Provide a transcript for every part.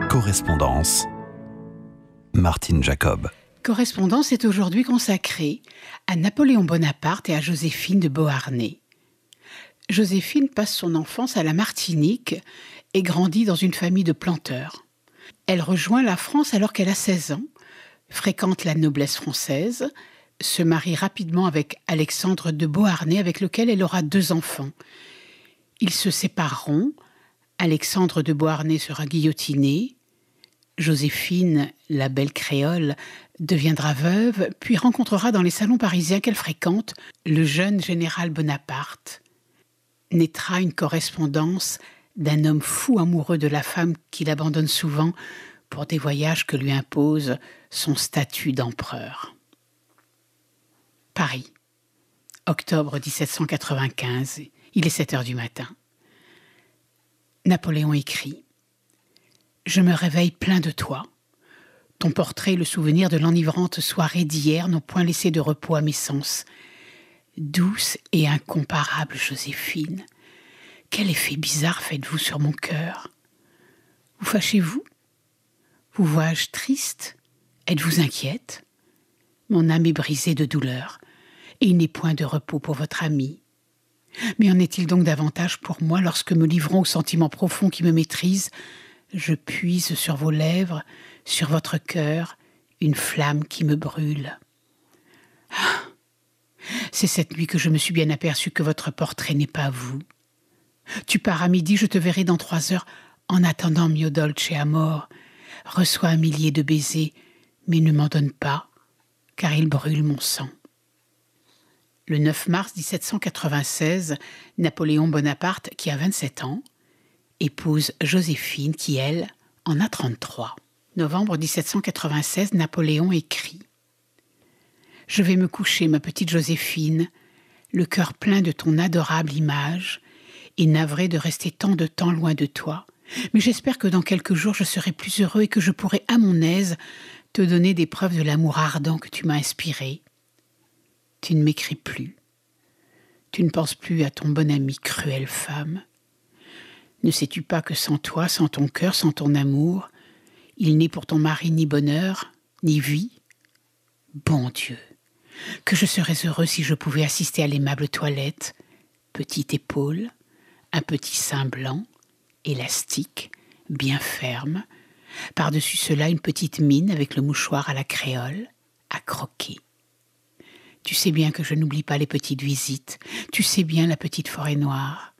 Correspondance, Martine Jacob. Correspondance est aujourd'hui consacrée à Napoléon Bonaparte et à Joséphine de Beauharnais. Joséphine passe son enfance à la Martinique et grandit dans une famille de planteurs. Elle rejoint la France alors qu'elle a 16 ans, fréquente la noblesse française, se marie rapidement avec Alexandre de Beauharnais avec lequel elle aura 2 enfants. Ils se sépareront, Alexandre de Beauharnais sera guillotiné, Joséphine, la belle créole, deviendra veuve, puis rencontrera dans les salons parisiens qu'elle fréquente le jeune général Bonaparte. Naîtra une correspondance d'un homme fou amoureux de la femme qu'il abandonne souvent pour des voyages que lui impose son statut d'empereur. Paris, octobre 1795, il est 7 heures du matin. Napoléon écrit « Je me réveille plein de toi. Ton portrait et le souvenir de l'enivrante soirée d'hier n'ont point laissé de repos à mes sens. Douce et incomparable Joséphine, quel effet bizarre faites-vous sur mon cœur? Vous fâchez-vous? Vous vois-je triste? Êtes-vous inquiète? Mon âme est brisée de douleur, et il n'est point de repos pour votre ami. Mais en est-il donc davantage pour moi lorsque, me livrant aux sentiments profonds qui me maîtrisent, je puise sur vos lèvres, sur votre cœur, une flamme qui me brûle. Ah, c'est cette nuit que je me suis bien aperçue que votre portrait n'est pas vous. Tu pars à midi, je te verrai dans 3 heures. En attendant, mio dolce amor, reçois 1 millier de baisers, mais ne m'en donne pas, car il brûle mon sang. Le 9 mars 1796, Napoléon Bonaparte, qui a 27 ans, épouse Joséphine, qui, elle, en a 33. Novembre 1796, Napoléon écrit « Je vais me coucher, ma petite Joséphine, le cœur plein de ton adorable image, et navré de rester tant de temps loin de toi, mais j'espère que dans quelques jours je serai plus heureux et que je pourrai à mon aise te donner des preuves de l'amour ardent que tu m'as inspiré. Tu ne m'écris plus. Tu ne penses plus à ton bon ami, cruelle femme. Ne sais-tu pas que sans toi, sans ton cœur, sans ton amour, il n'est pour ton mari ni bonheur, ni vie? Bon Dieu, que je serais heureux si je pouvais assister à l'aimable toilette, petite épaule, un petit sein blanc, élastique, bien ferme, par-dessus cela une petite mine avec le mouchoir à la créole, à croquer. Tu sais bien que je n'oublie pas les petites visites, tu sais bien la petite forêt noire.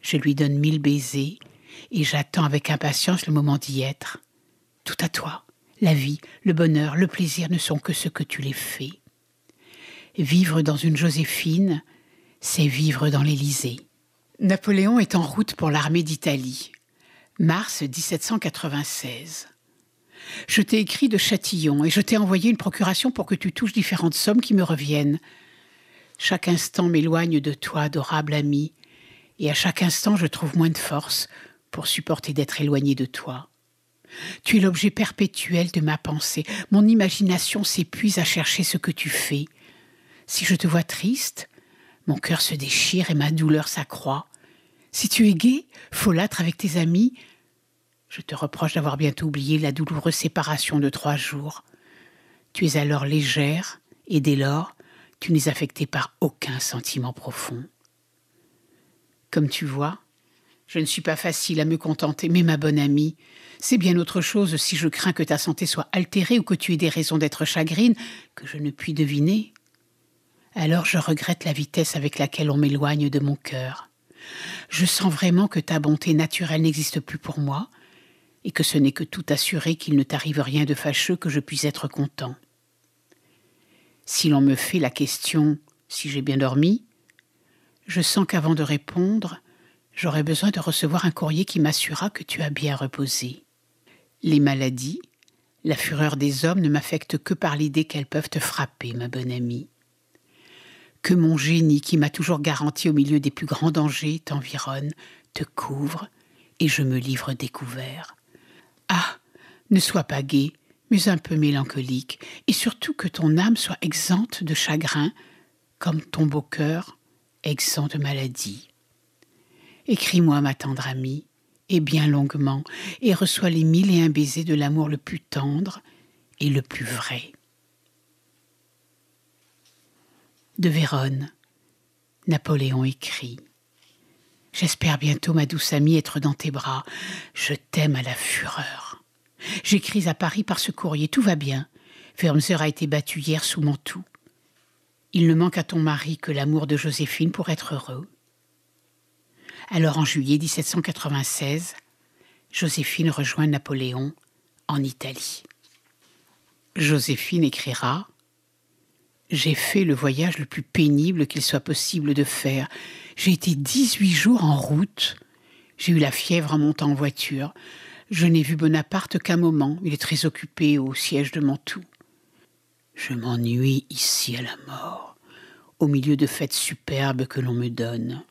Je lui donne 1000 baisers et j'attends avec impatience le moment d'y être. Tout à toi, la vie, le bonheur, le plaisir ne sont que ce que tu les fais. Vivre dans une Joséphine, c'est vivre dans l'Élysée. » Napoléon est en route pour l'armée d'Italie. Mars 1796. Je t'ai écrit de Châtillon et je t'ai envoyé une procuration pour que tu touches différentes sommes qui me reviennent. Chaque instant m'éloigne de toi, adorable ami, et à chaque instant je trouve moins de force pour supporter d'être éloigné de toi. Tu es l'objet perpétuel de ma pensée. Mon imagination s'épuise à chercher ce que tu fais. Si je te vois triste, mon cœur se déchire et ma douleur s'accroît. Si tu es gai, folâtre avec tes amis, je te reproche d'avoir bientôt oublié la douloureuse séparation de 3 jours. Tu es alors légère et dès lors, tu n'es affectée par aucun sentiment profond. Comme tu vois, je ne suis pas facile à me contenter, mais ma bonne amie, c'est bien autre chose si je crains que ta santé soit altérée ou que tu aies des raisons d'être chagrine que je ne puis deviner. Alors je regrette la vitesse avec laquelle on m'éloigne de mon cœur. Je sens vraiment que ta bonté naturelle n'existe plus pour moi et que ce n'est que tout assuré qu'il ne t'arrive rien de fâcheux que je puisse être content. Si l'on me fait la question si j'ai bien dormi, je sens qu'avant de répondre, j'aurais besoin de recevoir un courrier qui m'assurera que tu as bien reposé. Les maladies, la fureur des hommes ne m'affectent que par l'idée qu'elles peuvent te frapper, ma bonne amie. Que mon génie, qui m'a toujours garanti au milieu des plus grands dangers, t'environne, te couvre, et je me livre découvert. Ah, ne sois pas gai, mais un peu mélancolique, et surtout que ton âme soit exempte de chagrin, comme ton beau cœur, exempt de maladie. Écris-moi, ma tendre amie, et bien longuement, et reçois les 1001 baisers de l'amour le plus tendre et le plus vrai. De Vérone, Napoléon écrit. J'espère bientôt, ma douce amie, être dans tes bras. Je t'aime à la fureur. J'écris à Paris par ce courrier, tout va bien. Wurmser a été battu hier sous Mantoue. Il ne manque à ton mari que l'amour de Joséphine pour être heureux. Alors en juillet 1796, Joséphine rejoint Napoléon en Italie. Joséphine écrira « J'ai fait le voyage le plus pénible qu'il soit possible de faire. J'ai été 18 jours en route. J'ai eu la fièvre en montant en voiture. Je n'ai vu Bonaparte qu'un moment. Il est très occupé au siège de Mantoue. Je m'ennuie ici à la mort, au milieu de fêtes superbes que l'on me donne. »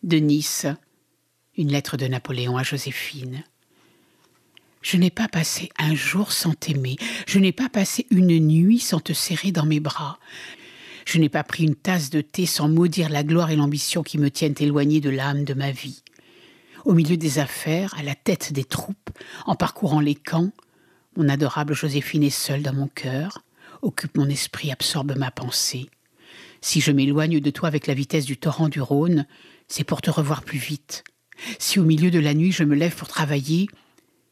De Nice, une lettre de Napoléon à Joséphine. Je n'ai pas passé un jour sans t'aimer. Je n'ai pas passé une nuit sans te serrer dans mes bras. Je n'ai pas pris une tasse de thé sans maudire la gloire et l'ambition qui me tiennent éloignée de l'âme de ma vie. Au milieu des affaires, à la tête des troupes, en parcourant les camps, mon adorable Joséphine est seule dans mon cœur, occupe mon esprit, absorbe ma pensée. Si je m'éloigne de toi avec la vitesse du torrent du Rhône, c'est pour te revoir plus vite. Si au milieu de la nuit je me lève pour travailler,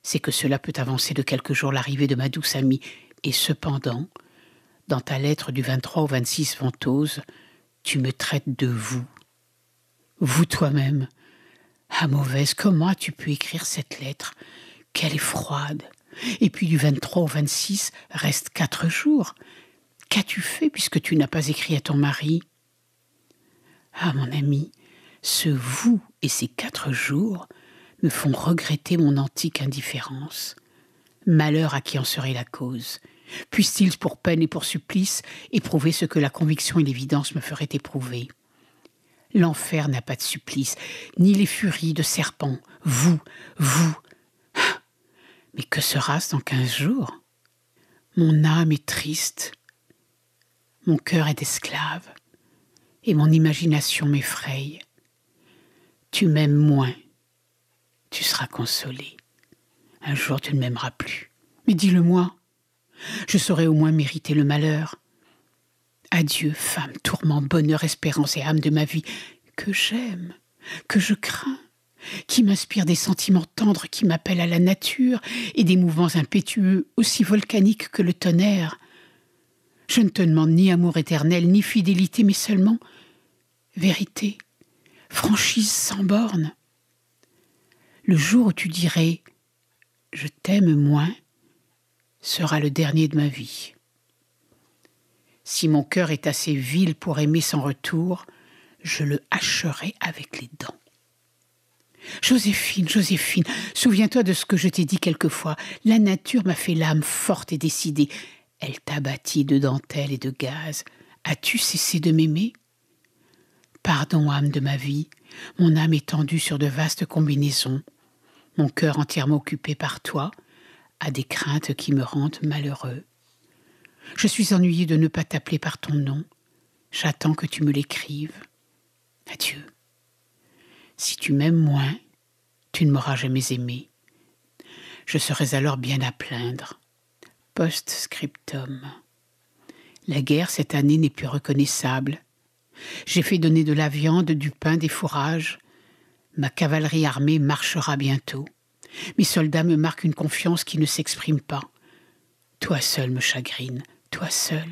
c'est que cela peut avancer de quelques jours l'arrivée de ma douce amie. Et cependant, dans ta lettre du 23 au 26 Ventose, tu me traites de vous. Vous toi-même. Ah mauvaise, comment as-tu pu écrire cette lettre? Qu'elle est froide. Et puis du 23 au 26, reste 4 jours. Qu'as-tu fait puisque tu n'as pas écrit à ton mari? Ah mon ami, ce vous et ces 4 jours me font regretter mon antique indifférence. Malheur à qui en serait la cause. Puisse-t-il pour peine et pour supplice éprouver ce que la conviction et l'évidence me feraient éprouver. L'enfer n'a pas de supplice, ni les furies de serpents. Vous. Mais que sera-ce dans 15 jours? Mon âme est triste, mon cœur est esclave, et mon imagination m'effraie. Tu m'aimes moins, tu seras consolé. Un jour tu ne m'aimeras plus. Mais dis-le-moi, je saurai au moins mériter le malheur. Adieu, femme, tourment, bonheur, espérance et âme de ma vie, que j'aime, que je crains, qui m'inspire des sentiments tendres qui m'appellent à la nature et des mouvements impétueux aussi volcaniques que le tonnerre. Je ne te demande ni amour éternel, ni fidélité, mais seulement vérité, franchise sans bornes. Le jour où tu dirais « je t'aime moins » sera le dernier de ma vie. Si mon cœur est assez vil pour aimer sans retour, je le hacherai avec les dents. Joséphine, Joséphine, souviens-toi de ce que je t'ai dit quelquefois. La nature m'a fait l'âme forte et décidée. Elle t'a bâtie de dentelle et de gaze. As-tu cessé de m'aimer? Pardon, âme de ma vie, mon âme est tendue sur de vastes combinaisons. Mon cœur entièrement occupé par toi a des craintes qui me rendent malheureux. Je suis ennuyée de ne pas t'appeler par ton nom. J'attends que tu me l'écrives. Adieu. Si tu m'aimes moins, tu ne m'auras jamais aimé. Je serais alors bien à plaindre. Post-scriptum. La guerre cette année n'est plus reconnaissable. J'ai fait donner de la viande, du pain, des fourrages. Ma cavalerie armée marchera bientôt. Mes soldats me marquent une confiance qui ne s'exprime pas. Toi seul me chagrine, toi seul,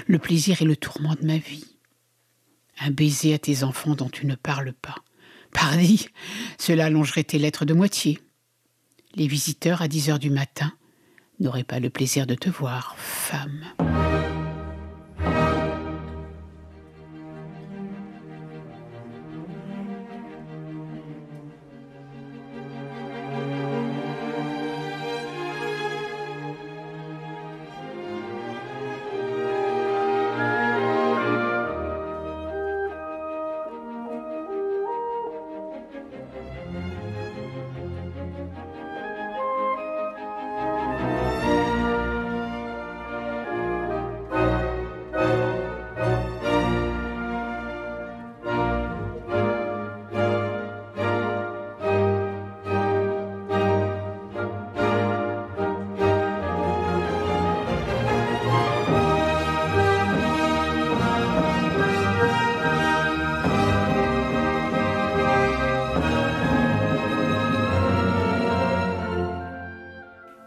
le plaisir et le tourment de ma vie. Un baiser à tes enfants dont tu ne parles pas. Pardi, cela allongerait tes lettres de moitié. Les visiteurs à 10 heures du matin n'auraient pas le plaisir de te voir, femme.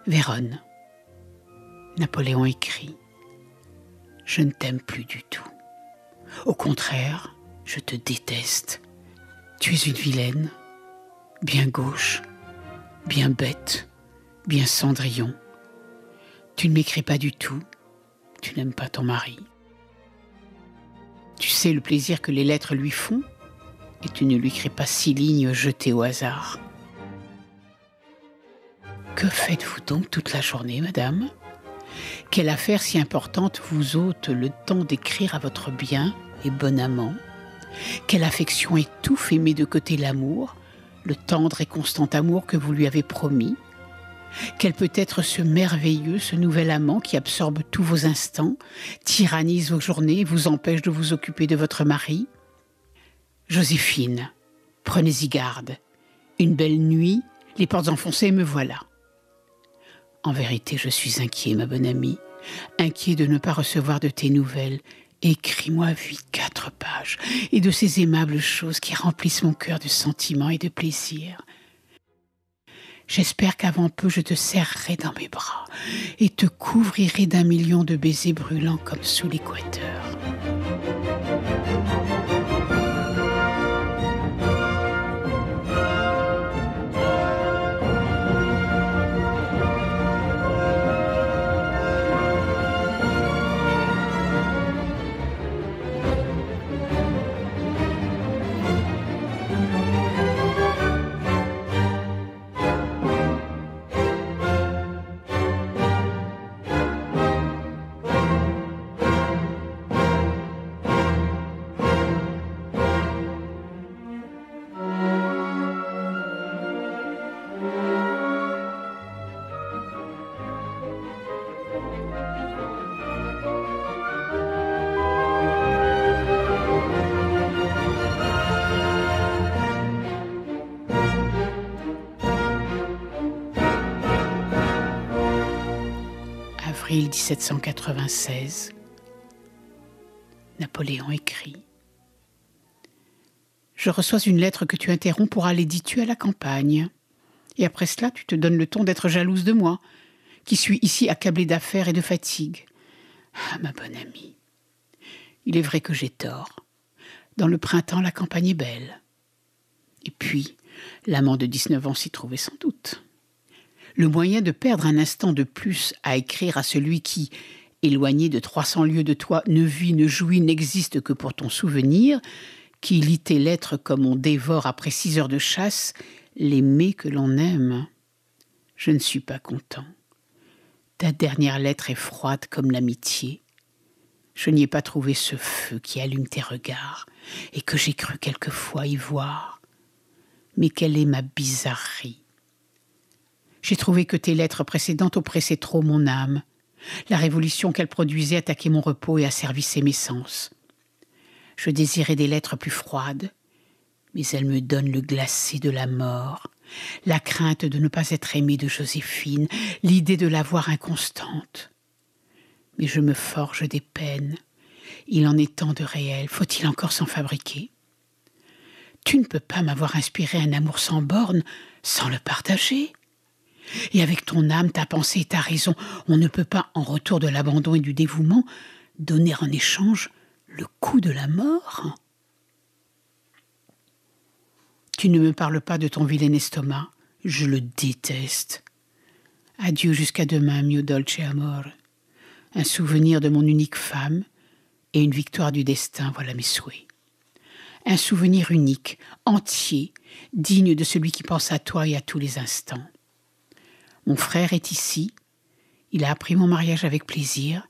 Vérone. Napoléon écrit « Je ne t'aime plus du tout. Au contraire, je te déteste. Tu es une vilaine, bien gauche, bien bête, bien Cendrillon. Tu ne m'écris pas du tout, tu n'aimes pas ton mari. Tu sais le plaisir que les lettres lui font, et tu ne lui écris pas 6 lignes jetées au hasard. Que faites-vous donc toute la journée, madame ? Quelle affaire si importante vous ôte le temps d'écrire à votre bien et bon amant ? Quelle affection étouffe et met de côté l'amour, le tendre et constant amour que vous lui avez promis ? Quel peut être ce merveilleux, ce nouvel amant qui absorbe tous vos instants, tyrannise vos journées, vous empêche de vous occuper de votre mari ? Joséphine, prenez-y garde. Une belle nuit, les portes enfoncées, me voilà. En vérité, je suis inquiet, ma bonne amie, inquiet de ne pas recevoir de tes nouvelles. Écris-moi vite 4 pages, et de ces aimables choses qui remplissent mon cœur de sentiments et de plaisir. J'espère qu'avant peu je te serrerai dans mes bras, et te couvrirai d'1 million de baisers brûlants comme sous l'équateur. Avril 1796. Napoléon écrit « Je reçois une lettre que tu interromps pour aller, dis-tu, à la campagne. Et après cela, tu te donnes le ton d'être jalouse de moi, qui suis ici accablée d'affaires et de fatigue. Ah, ma bonne amie, il est vrai que j'ai tort. Dans le printemps, la campagne est belle. Et puis, l'amant de 19 ans s'y trouvait sans doute. Le moyen de perdre un instant de plus à écrire à celui qui, éloigné de 300 lieues de toi, ne vit, ne jouit, n'existe que pour ton souvenir, qui lit tes lettres comme on dévore après 6 heures de chasse, les mets que l'on aime. Je ne suis pas content. Ta dernière lettre est froide comme l'amitié. Je n'y ai pas trouvé ce feu qui allume tes regards et que j'ai cru quelquefois y voir. Mais quelle est ma bizarrerie! J'ai trouvé que tes lettres précédentes oppressaient trop mon âme. La révolution qu'elles produisaient attaquait mon repos et asservissait mes sens. Je désirais des lettres plus froides, mais elles me donnent le glacé de la mort, la crainte de ne pas être aimée de Joséphine, l'idée de la voir inconstante. Mais je me forge des peines. Il en est tant de réels. Faut-il encore s'en fabriquer ? Tu ne peux pas m'avoir inspiré un amour sans bornes, sans le partager. Et avec ton âme, ta pensée et ta raison, on ne peut pas, en retour de l'abandon et du dévouement, donner en échange le coup de la mort. Tu ne me parles pas de ton vilain estomac, je le déteste. Adieu jusqu'à demain, mio dolce amor. Un souvenir de mon unique femme et une victoire du destin, voilà mes souhaits. Un souvenir unique, entier, digne de celui qui pense à toi et à tous les instants. Mon frère est ici, il a appris mon mariage avec plaisir,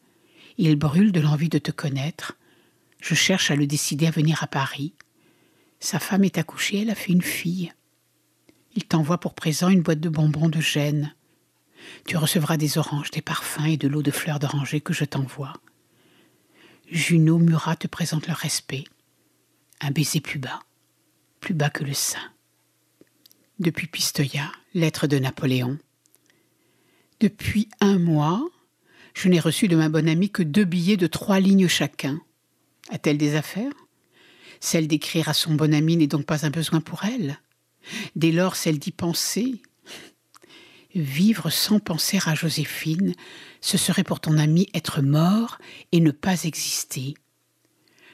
il brûle de l'envie de te connaître, je cherche à le décider à venir à Paris. Sa femme est accouchée, elle a fait une fille. Il t'envoie pour présent une boîte de bonbons de Gênes. Tu recevras des oranges, des parfums et de l'eau de fleurs d'oranger que je t'envoie. Junot, Murat te présentent leur respect. Un baiser plus bas que le sein. Depuis Pistoia, lettre de Napoléon. Depuis 1 mois, je n'ai reçu de ma bonne amie que 2 billets de 3 lignes chacun. A-t-elle des affaires ? Celle d'écrire à son bon ami n'est donc pas un besoin pour elle. Dès lors, celle d'y penser. Vivre sans penser à Joséphine, ce serait pour ton ami être mort et ne pas exister.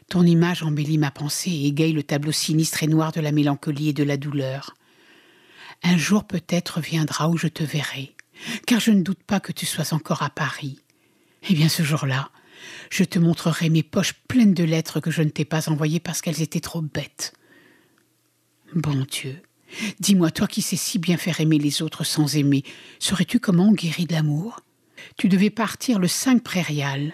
Ton image embellit ma pensée et égaye le tableau sinistre et noir de la mélancolie et de la douleur. Un jour peut-être viendra où je te verrai, car je ne doute pas que tu sois encore à Paris. Eh bien ce jour-là, je te montrerai mes poches pleines de lettres que je ne t'ai pas envoyées parce qu'elles étaient trop bêtes. Bon Dieu, dis-moi, toi qui sais si bien faire aimer les autres sans aimer, saurais-tu comment on guérit de l'amour ? Tu devais partir le 5 prairial.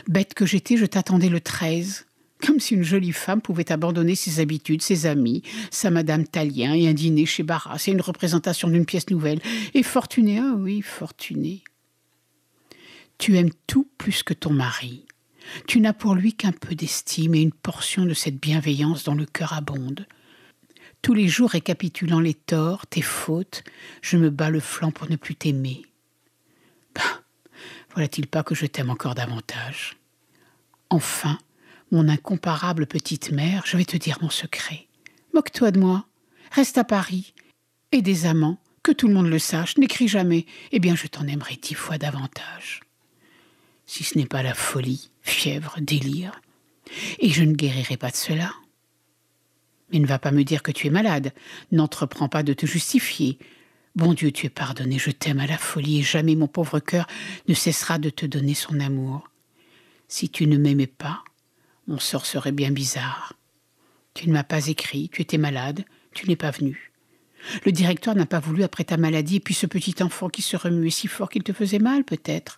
Bête que j'étais, je t'attendais le 13. Comme si une jolie femme pouvait abandonner ses habitudes, ses amis, sa madame Talien et un dîner chez Barras et une représentation d'une pièce nouvelle. Et Fortuné, ah oui, Fortuné. Tu aimes tout plus que ton mari. Tu n'as pour lui qu'un peu d'estime et une portion de cette bienveillance dont le cœur abonde. Tous les jours récapitulant les torts, tes fautes, je me bats le flanc pour ne plus t'aimer. Ben, voilà-t-il pas que je t'aime encore davantage ? Enfin, mon incomparable petite mère, je vais te dire mon secret. Moque-toi de moi, reste à Paris, et des amants, que tout le monde le sache, n'écris jamais, eh bien je t'en aimerai 10 fois davantage. Si ce n'est pas la folie, fièvre, délire, et je ne guérirai pas de cela. Mais ne va pas me dire que tu es malade, n'entreprends pas de te justifier. Bon Dieu, tu es pardonné, je t'aime à la folie, et jamais mon pauvre cœur ne cessera de te donner son amour. Si tu ne m'aimais pas, mon sort serait bien bizarre. Tu ne m'as pas écrit, tu étais malade, tu n'es pas venu. Le directeur n'a pas voulu après ta maladie, et puis ce petit enfant qui se remuait si fort qu'il te faisait mal, peut-être.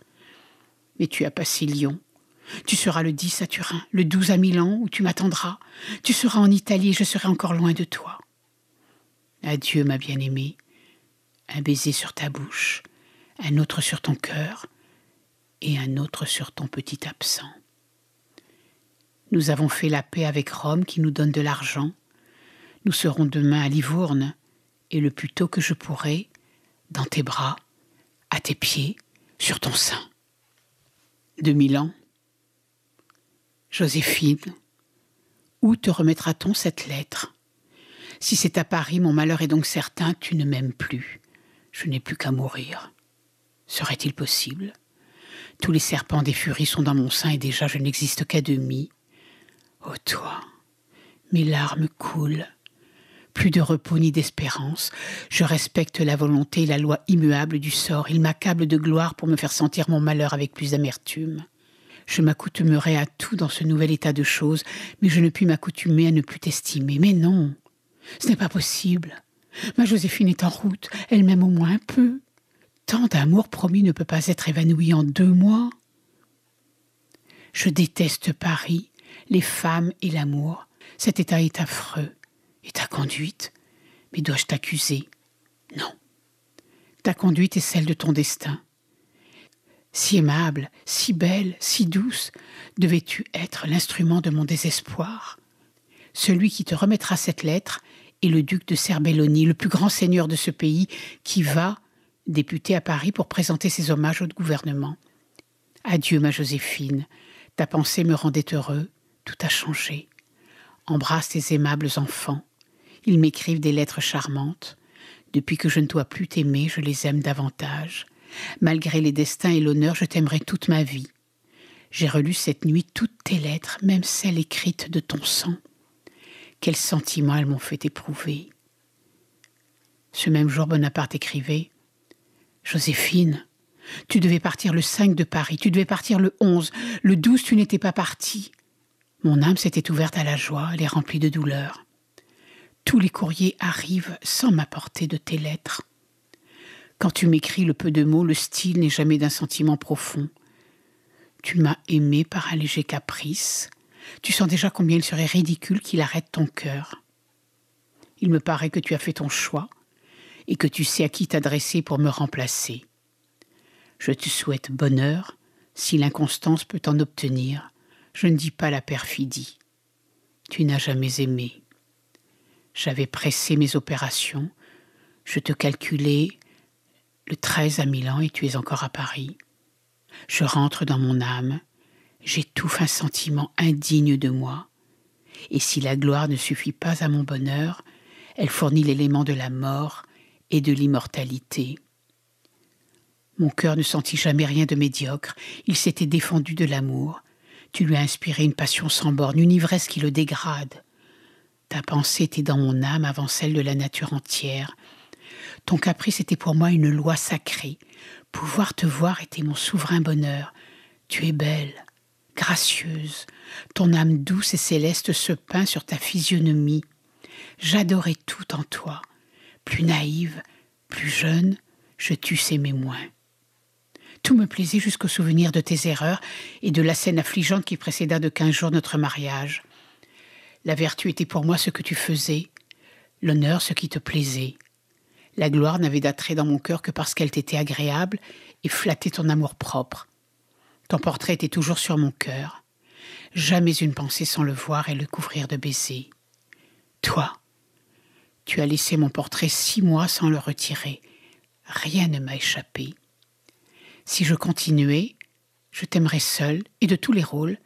Mais tu as passé Lyon. Tu seras le 10 à Turin, le 12 à Milan, où tu m'attendras. Tu seras en Italie et je serai encore loin de toi. Adieu, ma bien-aimée. Un baiser sur ta bouche, un autre sur ton cœur et un autre sur ton petit absent. Nous avons fait la paix avec Rome qui nous donne de l'argent. Nous serons demain à Livourne, et le plus tôt que je pourrai, dans tes bras, à tes pieds, sur ton sein. De Milan. Joséphine, où te remettra-t-on cette lettre ? Si c'est à Paris, mon malheur est donc certain, tu ne m'aimes plus. Je n'ai plus qu'à mourir. Serait-il possible ? Tous les serpents des furies sont dans mon sein et déjà je n'existe qu'à demi. Ô toi, mes larmes coulent. Plus de repos ni d'espérance. Je respecte la volonté et la loi immuable du sort. Il m'accable de gloire pour me faire sentir mon malheur avec plus d'amertume. Je m'accoutumerai à tout dans ce nouvel état de choses, mais je ne puis m'accoutumer à ne plus t'estimer. Mais non, ce n'est pas possible. Ma Joséphine est en route, elle m'aime au moins un peu. Tant d'amour promis ne peut pas être évanoui en 2 mois. Je déteste Paris, les femmes et l'amour. Cet état est affreux. Et ta conduite ? Mais dois-je t'accuser ? Non. Ta conduite est celle de ton destin. Si aimable, si belle, si douce, devais-tu être l'instrument de mon désespoir ? Celui qui te remettra cette lettre est le duc de Serbelloni, le plus grand seigneur de ce pays, qui va, député à Paris, pour présenter ses hommages au gouvernement. Adieu, ma Joséphine, ta pensée me rendait heureux, tout a changé. Embrasse tes aimables enfants. Ils m'écrivent des lettres charmantes. Depuis que je ne dois plus t'aimer, je les aime davantage. Malgré les destins et l'honneur, je t'aimerai toute ma vie. J'ai relu cette nuit toutes tes lettres, même celles écrites de ton sang. Quels sentiments elles m'ont fait éprouver. Ce même jour, Bonaparte écrivait « Joséphine, tu devais partir le 5 de Paris, tu devais partir le 11, le 12 tu n'étais pas partie. » Mon âme s'était ouverte à la joie, elle est remplie de douleur. Tous les courriers arrivent sans m'apporter de tes lettres. Quand tu m'écris le peu de mots, le style n'est jamais d'un sentiment profond. Tu m'as aimé par un léger caprice. Tu sens déjà combien il serait ridicule qu'il arrête ton cœur. Il me paraît que tu as fait ton choix et que tu sais à qui t'adresser pour me remplacer. Je te souhaite bonheur, si l'inconstance peut en obtenir. Je ne dis pas la perfidie. Tu n'as jamais aimé. J'avais pressé mes opérations. Je te calculais le 13 à Milan et tu es encore à Paris. Je rentre dans mon âme. J'étouffe un sentiment indigne de moi. Et si la gloire ne suffit pas à mon bonheur, elle fournit l'élément de la mort et de l'immortalité. Mon cœur ne sentit jamais rien de médiocre. Il s'était défendu de l'amour. Tu lui as inspiré une passion sans borne, une ivresse qui le dégrade. Ta pensée était dans mon âme avant celle de la nature entière. Ton caprice était pour moi une loi sacrée. Pouvoir te voir était mon souverain bonheur. Tu es belle, gracieuse. Ton âme douce et céleste se peint sur ta physionomie. J'adorais tout en toi. Plus naïve, plus jeune, je t'eusse aimé moins. Tout me plaisait jusqu'au souvenir de tes erreurs et de la scène affligeante qui précéda de 15 jours notre mariage. La vertu était pour moi ce que tu faisais, l'honneur ce qui te plaisait. La gloire n'avait d'attrait dans mon cœur que parce qu'elle t'était agréable et flattait ton amour-propre. Ton portrait était toujours sur mon cœur. Jamais une pensée sans le voir et le couvrir de baisers. Toi, tu as laissé mon portrait 6 mois sans le retirer. Rien ne m'a échappé. Si je continuais, je t'aimerais seule, et de tous les rôles,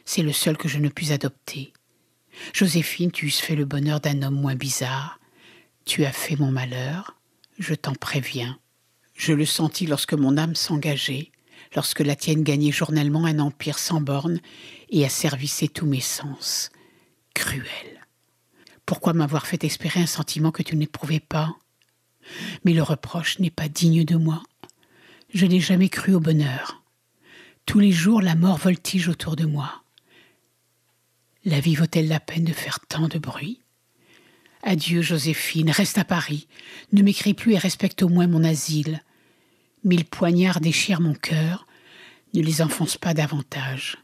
c'est le seul que je ne puis adopter. Joséphine, tu eusses fait le bonheur d'un homme moins bizarre. Tu as fait mon malheur, je t'en préviens. Je le sentis lorsque mon âme s'engageait, lorsque la tienne gagnait journellement un empire sans bornes et asservissait tous mes sens. Cruel. Pourquoi m'avoir fait espérer un sentiment que tu n'éprouvais pas ? Mais le reproche n'est pas digne de moi. Je n'ai jamais cru au bonheur. Tous les jours, la mort voltige autour de moi. La vie vaut-elle la peine de faire tant de bruit ? Adieu, Joséphine, reste à Paris. Ne m'écris plus et respecte au moins mon asile. 1000 poignards déchirent mon cœur. Ne les enfonce pas davantage.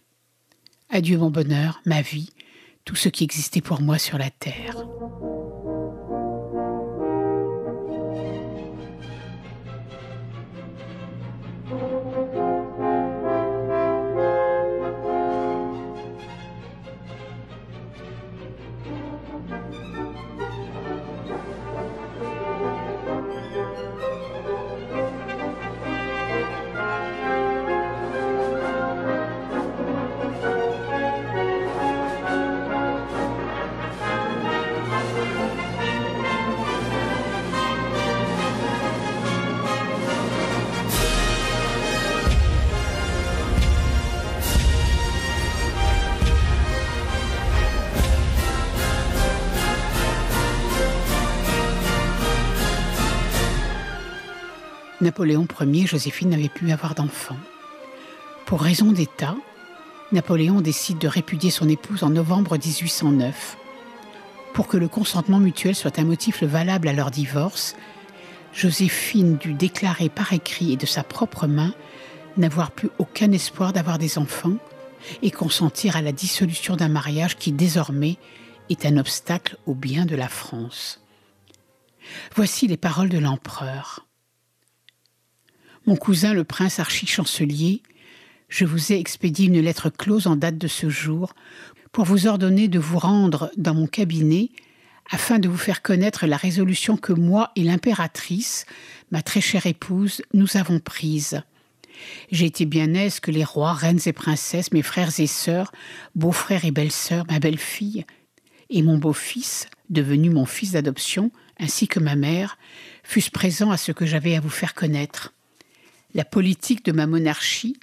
Adieu mon bonheur, ma vie, tout ce qui existait pour moi sur la terre. Napoléon Ier, Joséphine n'avait pu avoir d'enfant. Pour raison d'État, Napoléon décide de répudier son épouse en novembre 1809. Pour que le consentement mutuel soit un motif valable à leur divorce, Joséphine dut déclarer par écrit et de sa propre main n'avoir plus aucun espoir d'avoir des enfants et consentir à la dissolution d'un mariage qui désormais est un obstacle au bien de la France. Voici les paroles de l'empereur. Mon cousin, le prince archichancelier, je vous ai expédié une lettre close en date de ce jour pour vous ordonner de vous rendre dans mon cabinet afin de vous faire connaître la résolution que moi et l'impératrice, ma très chère épouse, nous avons prise. J'ai été bien aise que les rois, reines et princesses, mes frères et sœurs, beaux-frères et belles-sœurs, ma belle-fille et mon beau-fils, devenu mon fils d'adoption, ainsi que ma mère, fussent présents à ce que j'avais à vous faire connaître. La politique de ma monarchie,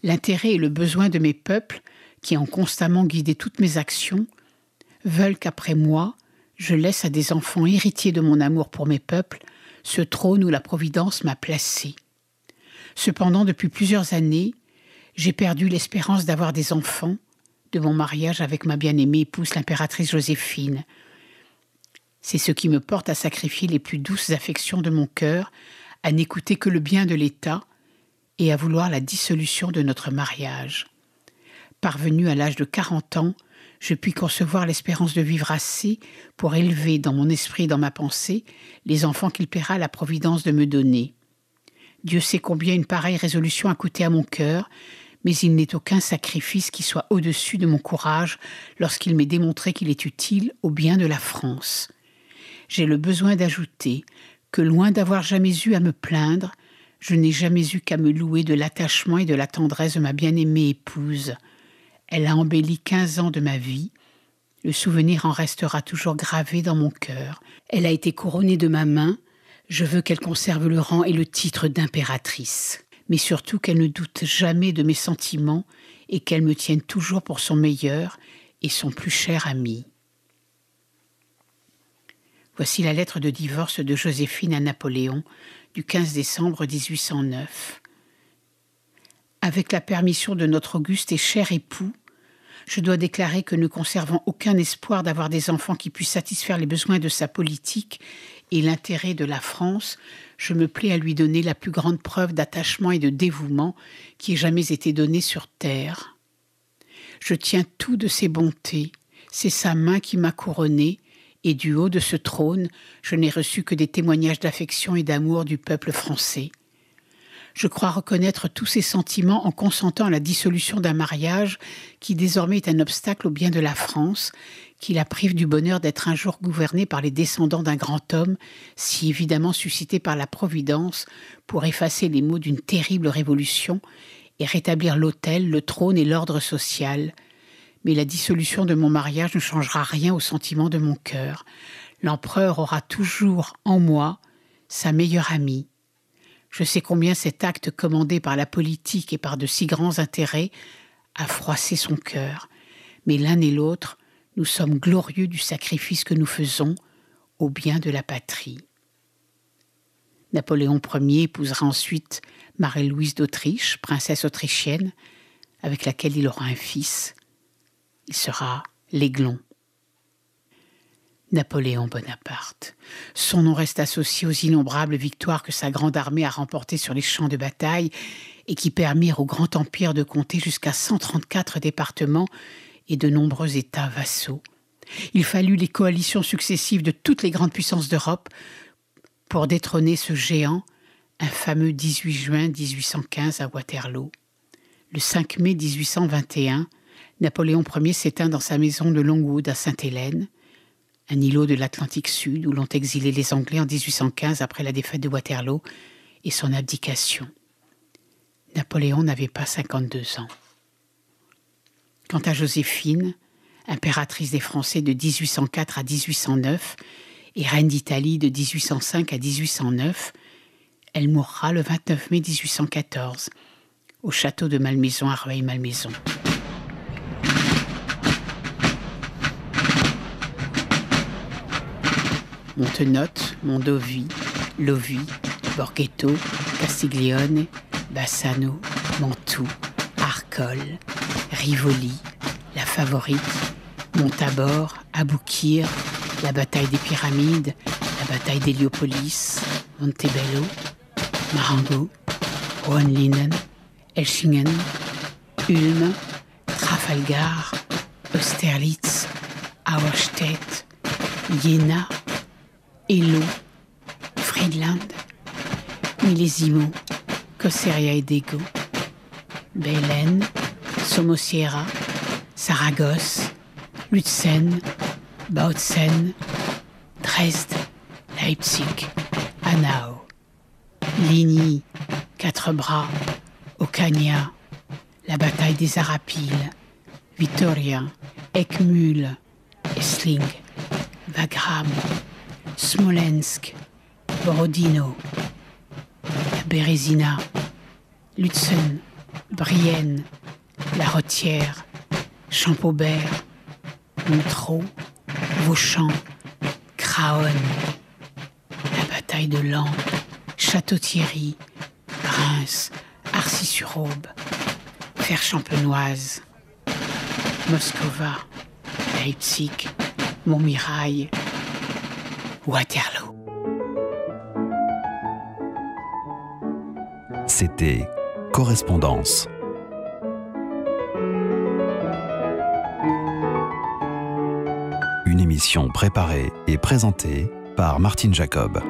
l'intérêt et le besoin de mes peuples, qui ont constamment guidé toutes mes actions, veulent qu'après moi, je laisse à des enfants héritiers de mon amour pour mes peuples ce trône où la Providence m'a placé. Cependant, depuis plusieurs années, j'ai perdu l'espérance d'avoir des enfants de mon mariage avec ma bien-aimée épouse, l'impératrice Joséphine. C'est ce qui me porte à sacrifier les plus douces affections de mon cœur, à n'écouter que le bien de l'État, et à vouloir la dissolution de notre mariage. Parvenue à l'âge de 40 ans, je puis concevoir l'espérance de vivre assez pour élever dans mon esprit et dans ma pensée les enfants qu'il paiera la providence de me donner. Dieu sait combien une pareille résolution a coûté à mon cœur, mais il n'est aucun sacrifice qui soit au-dessus de mon courage lorsqu'il m'est démontré qu'il est utile au bien de la France. J'ai le besoin d'ajouter que loin d'avoir jamais eu à me plaindre, je n'ai jamais eu qu'à me louer de l'attachement et de la tendresse de ma bien-aimée épouse. Elle a embelli 15 ans de ma vie. Le souvenir en restera toujours gravé dans mon cœur. Elle a été couronnée de ma main. Je veux qu'elle conserve le rang et le titre d'impératrice. mais surtout qu'elle ne doute jamais de mes sentiments et qu'elle me tienne toujours pour son meilleur et son plus cher ami. Voici la lettre de divorce de Joséphine à Napoléon du 15 décembre 1809. Avec la permission de notre auguste et cher époux, je dois déclarer que ne conservant aucun espoir d'avoir des enfants qui puissent satisfaire les besoins de sa politique et l'intérêt de la France, je me plais à lui donner la plus grande preuve d'attachement et de dévouement qui ait jamais été donnée sur terre. Je tiens tout de ses bontés, c'est sa main qui m'a couronnée, et du haut de ce trône, je n'ai reçu que des témoignages d'affection et d'amour du peuple français. Je crois reconnaître tous ces sentiments en consentant à la dissolution d'un mariage qui désormais est un obstacle au bien de la France, qui la prive du bonheur d'être un jour gouvernée par les descendants d'un grand homme, si évidemment suscité par la Providence pour effacer les maux d'une terrible révolution et rétablir l'autel, le trône et l'ordre social. Mais la dissolution de mon mariage ne changera rien au sentiment de mon cœur. L'empereur aura toujours en moi sa meilleure amie. Je sais combien cet acte commandé par la politique et par de si grands intérêts a froissé son cœur. Mais l'un et l'autre, nous sommes glorieux du sacrifice que nous faisons au bien de la patrie. Napoléon Ier épousera ensuite Marie-Louise d'Autriche, princesse autrichienne, avec laquelle il aura un fils. Il sera l'Aiglon. Napoléon Bonaparte. Son nom reste associé aux innombrables victoires que sa grande armée a remportées sur les champs de bataille et qui permirent au grand empire de compter jusqu'à 134 départements et de nombreux États vassaux. Il fallut les coalitions successives de toutes les grandes puissances d'Europe pour détrôner ce géant, un fameux 18 juin 1815 à Waterloo. Le 5 mai 1821, Napoléon Ier s'éteint dans sa maison de Longwood à Sainte-Hélène, un îlot de l'Atlantique Sud où l'ont exilé les Anglais en 1815 après la défaite de Waterloo et son abdication. Napoléon n'avait pas 52 ans. Quant à Joséphine, impératrice des Français de 1804 à 1809 et reine d'Italie de 1805 à 1809, elle mourra le 29 mai 1814 au château de Malmaison à Rueil-Malmaison. Montenotte, Mondovi, Lovi, Borghetto, Castiglione, Bassano, Mantoue, Arcole, Rivoli, La Favorite, Montabor, Aboukir, la bataille des Pyramides, la bataille d'Héliopolis, Montebello, Marengo, Hohenlinden, Elchingen, Ulm, Trafalgar, Austerlitz, Auerstedt, Jena, Eylau, Friedland, Millesimo, Coseria et Dego, Belen, Somosierra, Saragosse, Lutzen, Bautzen, Dresde, Leipzig, Hanau, Ligny, Quatre-Bras, Ocaña, la bataille des Arapiles, Vittoria, Eckmühl, Essling, Wagram, Smolensk, Borodino, la Bérésina, Lutzen, Brienne, La Retière, Champaubert, Montreux, Vauchamp, Craonne, la bataille de Laon, Château-Thierry, Reims, Arcis-sur-Aube, Fer-Champenoise, Moscova, Leipzig, Montmirail, Waterloo. C'était Correspondance. Une émission préparée et présentée par Martine Jacob.